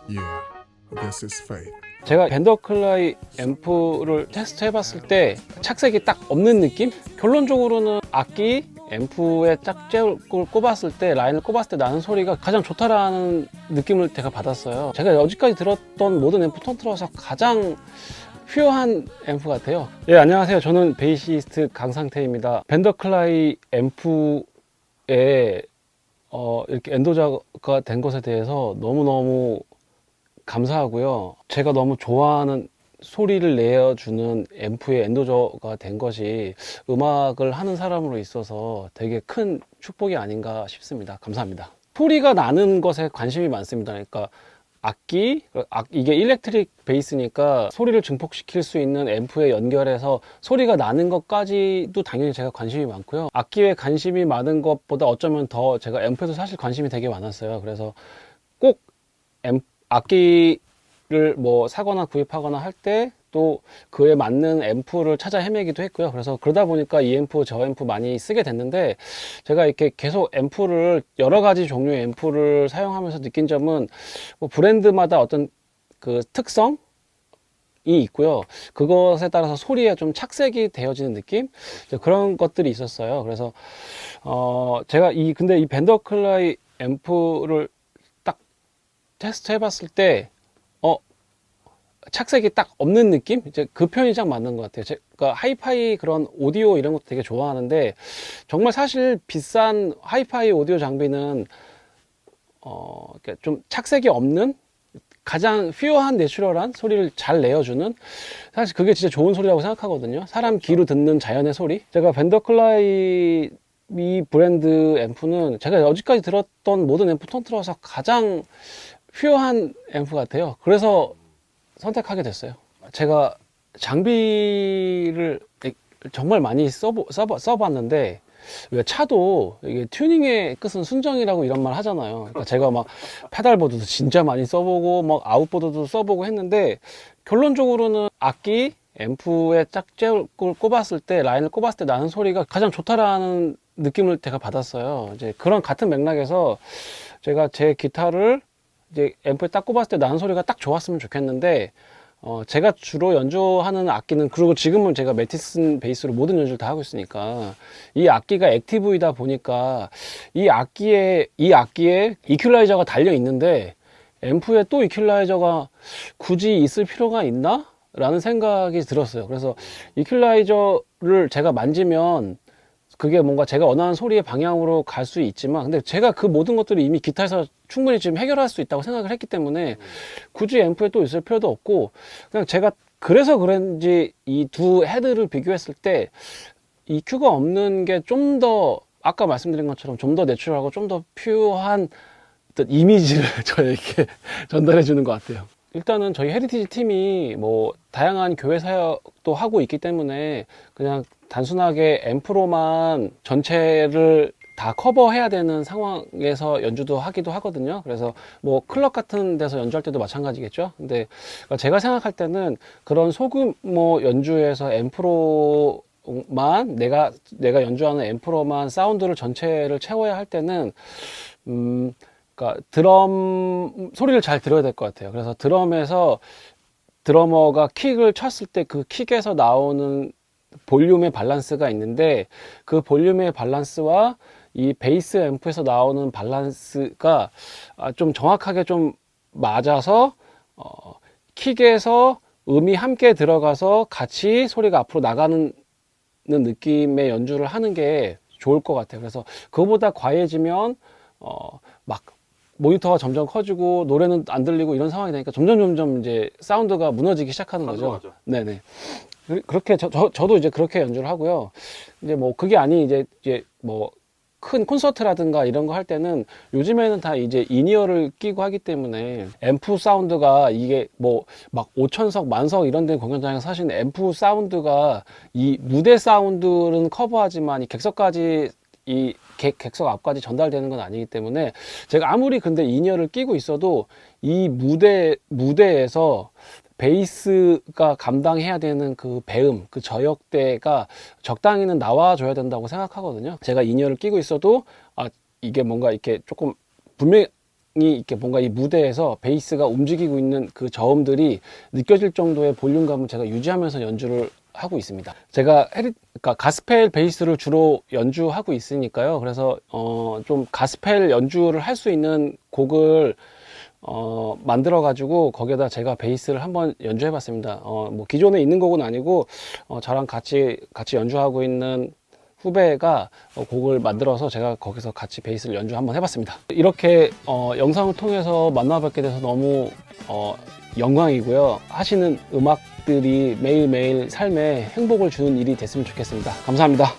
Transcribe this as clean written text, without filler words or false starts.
Yeah, I guess it's fate. 제가 벤더클라이 앰프를 테스트 해봤을 때 착색이 딱 없는 느낌? 결론적으로는 악기 앰프에 짝재를 꼽았을 때, 라인을 꼽았을 때 나는 소리가 가장 좋다라는 느낌을 제가 받았어요. 제가 여지까지 들었던 모든 앰프 통틀어서 가장 퓨어한 앰프 같아요. 예, 안녕하세요. 저는 베이시스트 강상태입니다. 벤더클라이 앰프에 이렇게 엔도저가 된 것에 대해서 너무너무 감사하고요. 제가 너무 좋아하는 소리를 내어주는 앰프의 엔도저가 된 것이 음악을 하는 사람으로 있어서 되게 큰 축복이 아닌가 싶습니다. 감사합니다. 소리가 나는 것에 관심이 많습니다. 그러니까 악기, 이게 일렉트릭 베이스니까 소리를 증폭시킬 수 있는 앰프에 연결해서 소리가 나는 것까지도 당연히 제가 관심이 많고요. 악기에 관심이 많은 것보다 어쩌면 더 제가 앰프에도 사실 관심이 되게 많았어요. 그래서 꼭 악기를 뭐 사거나 구입하거나 할 때 또 그에 맞는 앰프를 찾아 헤매기도 했고요. 그래서 그러다 보니까 이 앰프 저 앰프 많이 쓰게 됐는데, 제가 이렇게 계속 앰프를 여러 가지 종류의 앰프를 사용하면서 느낀 점은 뭐 브랜드마다 어떤 그 특성이 있고요. 그것에 따라서 소리에 좀 착색이 되어지는 느낌, 그런 것들이 있었어요. 그래서 제가 근데 이 벤더클라이 앰프를 딱 테스트 해봤을 때 착색이 딱 없는 느낌? 이제 그 표현이 딱 맞는 것 같아요. 제가 하이파이 그런 오디오 이런 것도 되게 좋아하는데, 정말 사실 비싼 하이파이 오디오 장비는 좀 착색이 없는 가장 퓨어한 내추럴한 소리를 잘 내어주는, 사실 그게 진짜 좋은 소리라고 생각하거든요. 사람 귀로 듣는 자연의 소리. 제가 벤더클라이 이 브랜드 앰프는 제가 여지까지 들었던 모든 앰프 통틀어서 가장 퓨어한 앰프 같아요. 그래서 선택하게 됐어요. 제가 장비를 정말 많이 써봤는데, 왜 차도 이게 튜닝의 끝은 순정이라고 이런 말 하잖아요. 그러니까 제가 막 페달보드도 진짜 많이 써보고 막 아웃보드도 써보고 했는데, 결론적으로는 악기 앰프에 짝재를 꼽았을 때, 라인을 꼽았을 때 나는 소리가 가장 좋다라는 느낌을 제가 받았어요. 이제 그런 같은 맥락에서 제가 제 기타를 이제 앰프에 딱 꼽았을 때 나는 소리가 딱 좋았으면 좋겠는데, 제가 주로 연주하는 악기는, 그리고 지금은 제가 매티슨 베이스로 모든 연주를 다 하고 있으니까 이 악기가 액티브이다 보니까 이 악기에 이퀄라이저가 달려 있는데 앰프에 또 이퀄라이저가 굳이 있을 필요가 있나? 라는 생각이 들었어요. 그래서 이퀄라이저를 제가 만지면 그게 뭔가 제가 원하는 소리의 방향으로 갈 수 있지만, 근데 제가 그 모든 것들을 이미 기타에서 충분히 지금 해결할 수 있다고 생각을 했기 때문에 굳이 앰프에 또 있을 필요도 없고, 그냥 제가 그래서 그런지 이 두 헤드를 비교했을 때 EQ가 없는 게 좀 더, 아까 말씀드린 것처럼 좀 더 내추럴하고 좀 더 퓨어한 어떤 이미지를 저에게 전달해 주는 것 같아요. 일단은 저희 헤리티지 팀이 뭐 다양한 교회 사역도 하고 있기 때문에 그냥 단순하게 앰프로만 전체를 다 커버해야 되는 상황에서 연주도 하기도 하거든요. 그래서 뭐 클럽 같은 데서 연주할 때도 마찬가지겠죠. 근데 제가 생각할 때는 그런 소규모 연주에서 앰프로만 내가 연주하는 앰프로만 사운드를 전체를 채워야 할 때는 그러니까 드럼 소리를 잘 들어야 될 것 같아요. 그래서 드럼에서 드러머가 킥을 쳤을 때 그 킥에서 나오는 볼륨의 밸런스가 있는데, 그 볼륨의 밸런스와 이 베이스 앰프에서 나오는 밸런스가 좀 정확하게 좀 맞아서 킥에서 음이 함께 들어가서 같이 소리가 앞으로 나가는 느낌의 연주를 하는 게 좋을 것 같아요. 그래서 그거보다 과해지면 막 모니터가 점점 커지고 노래는 안 들리고 이런 상황이 되니까 점점 이제 사운드가 무너지기 시작하는 거죠. 네네. 그렇게 저도 이제 그렇게 연주를 하고요. 이제 뭐 그게 아닌 이제 뭐 큰 콘서트라든가 이런 거 할 때는 요즘에는 다 이제 인이어를 끼고 하기 때문에 앰프 사운드가 이게 뭐 막 5천석 만석 이런 데 공연장에서 사실 앰프 사운드가 이 무대 사운드는 커버하지만 이 객석까지 이 객석 앞까지 전달되는 건 아니기 때문에, 제가 아무리 근데 인이어를 끼고 있어도 이 무대에서 베이스가 감당해야 되는 그 배음, 그 저역대가 적당히는 나와줘야 된다고 생각하거든요. 제가 인이어를 끼고 있어도 이게 뭔가 이렇게 조금 분명히 이렇게 뭔가 이 무대에서 베이스가 움직이고 있는 그 저음들이 느껴질 정도의 볼륨감을 제가 유지하면서 연주를 하고 있습니다. 제가 그러니까 가스펠 베이스를 주로 연주하고 있으니까요. 그래서 좀 가스펠 연주를 할 수 있는 곡을 만들어 가지고 거기에다 제가 베이스를 한번 연주해 봤습니다. 뭐 기존에 있는 곡은 아니고 저랑 같이 연주하고 있는 후배가 곡을 만들어서 제가 거기서 같이 베이스를 연주 한번 해봤습니다. 이렇게 영상을 통해서 만나 뵙게 돼서 너무 영광이고요. 하시는 음악들이 매일매일 삶에 행복을 주는 일이 됐으면 좋겠습니다. 감사합니다.